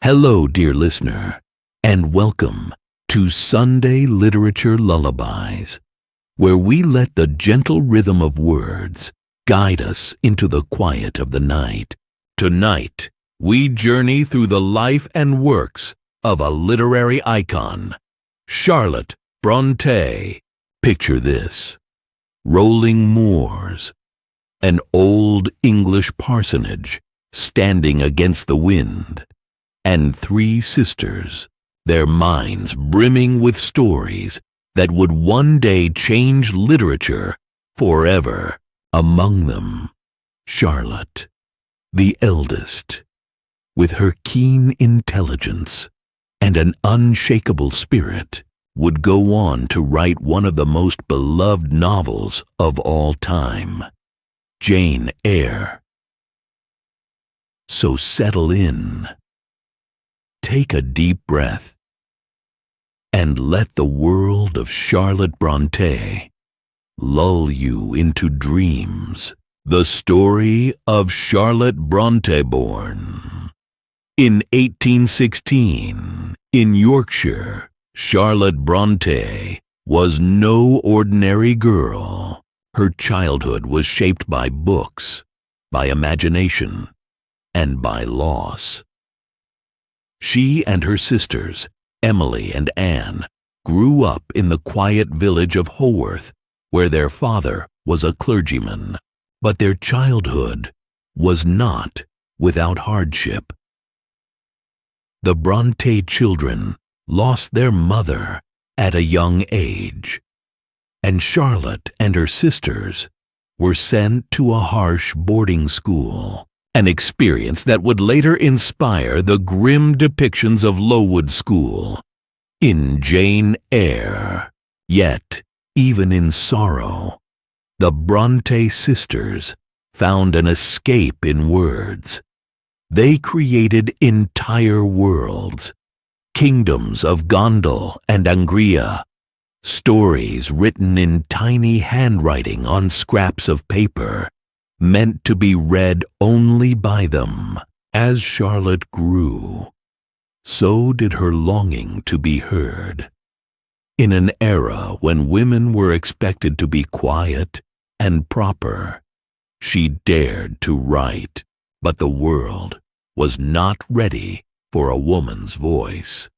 Hello, dear listener, and welcome to Sunday Literature Lullabies, where we let the gentle rhythm of words guide us into the quiet of the night. Tonight, we journey through the life and works of a literary icon, Charlotte Brontë. Picture this: rolling moors, an old English parsonage standing against the wind, and three sisters, their minds brimming with stories that would one day change literature forever. Among them, Charlotte, the eldest, with her keen intelligence and an unshakable spirit, would go on to write one of the most beloved novels of all time, Jane Eyre. So settle in, take a deep breath, and let the world of Charlotte Brontë lull you into dreams. The story of Charlotte Brontë, born in 1816 in Yorkshire. Charlotte Brontë was no ordinary girl. Her childhood was shaped by books, by imagination, and by loss. She and her sisters, Emily and Anne, grew up in the quiet village of Haworth, where their father was a clergyman. But their childhood was not without hardship. The Brontë children lost their mother at a young age, and Charlotte and her sisters were sent to a harsh boarding school, an experience that would later inspire the grim depictions of Lowood School in Jane Eyre. Yet, even in sorrow, the Brontë sisters found an escape in words. They created entire worlds, kingdoms of Gondal and Angria, stories written in tiny handwriting on scraps of paper, meant to be read only by them. As Charlotte grew, so did her longing to be heard. In an era when women were expected to be quiet and proper, she dared to write, but the world was not ready for a woman's voice.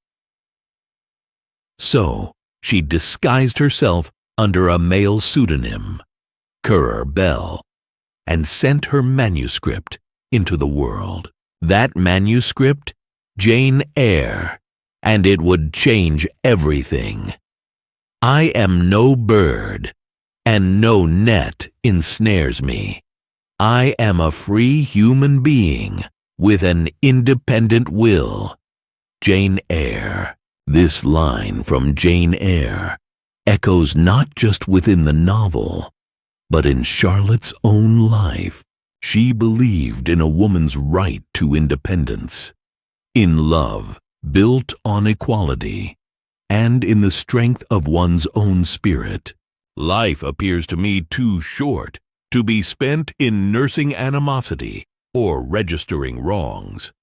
So she disguised herself under a male pseudonym, Currer Bell, and sent her manuscript into the world. That manuscript, Jane Eyre, and it would change everything. I am no bird, and no net ensnares me. I am a free human being with an independent will. Jane Eyre. This line from Jane Eyre echoes not just within the novel, but in Charlotte's own life. She believed in a woman's right to independence, in love built on equality, and in the strength of one's own spirit. Life appears to me too short to be spent in nursing animosity or registering wrongs.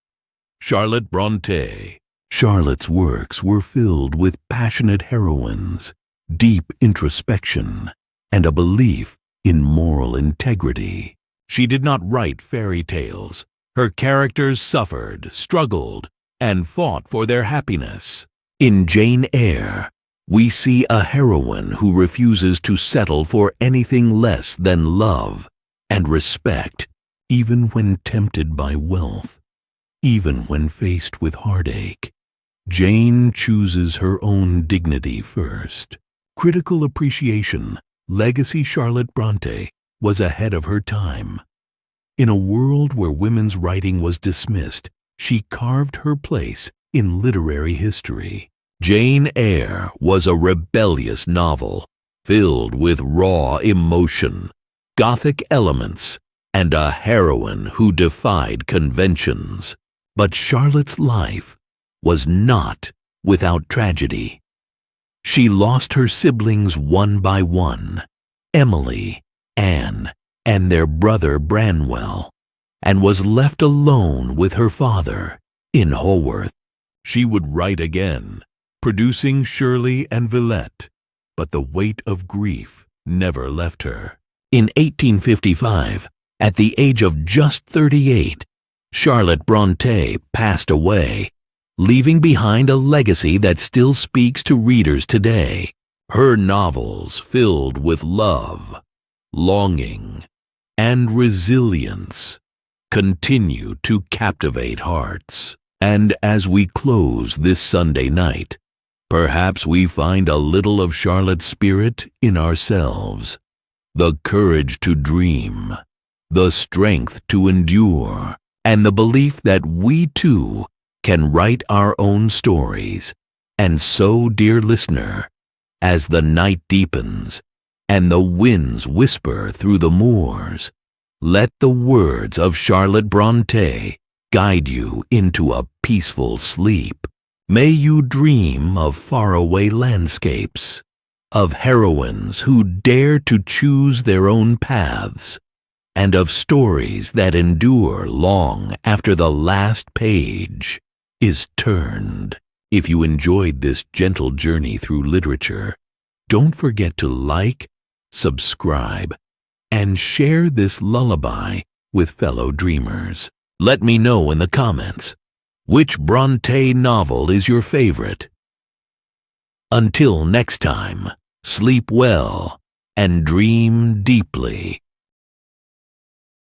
Charlotte Brontë. Charlotte's works were filled with passionate heroines, deep introspection, and a belief in moral integrity. She did not write fairy tales. Her characters suffered, struggled, and fought for their happiness. In Jane Eyre, we see a heroine who refuses to settle for anything less than love and respect, even when tempted by wealth, even when faced with heartache. Jane chooses her own dignity first. Critical appreciation, legacy. Charlotte Brontë was ahead of her time. In a world where women's writing was dismissed, she carved her place in literary history. Jane Eyre was a rebellious novel filled with raw emotion, Gothic elements, and a heroine who defied conventions. But Charlotte's life was not without tragedy. She lost her siblings one by one, Emily, Anne, and their brother Branwell, and was left alone with her father, In Haworth, she would write again, producing Shirley and Villette, but the weight of grief never left her. In 1855, at the age of just 38, Charlotte Brontë passed away, leaving behind a legacy that still speaks to readers today. Her novels, filled with love, longing, and resilience, continue to captivate hearts. And as we close this Sunday night, perhaps we find a little of Charlotte's spirit in ourselves, the courage to dream, the strength to endure, and the belief that we too can write our own stories. And so, dear listener, as the night deepens and the winds whisper through the moors, let the words of Charlotte Brontë guide you into a peaceful sleep. May you dream of faraway landscapes, of heroines who dare to choose their own paths, and of stories that endure long after the last page is turned. If you enjoyed this gentle journey through literature, don't forget to like, subscribe, and share this lullaby with fellow dreamers. Let me know in the comments which Brontë novel is your favorite. Until next time, sleep well and dream deeply.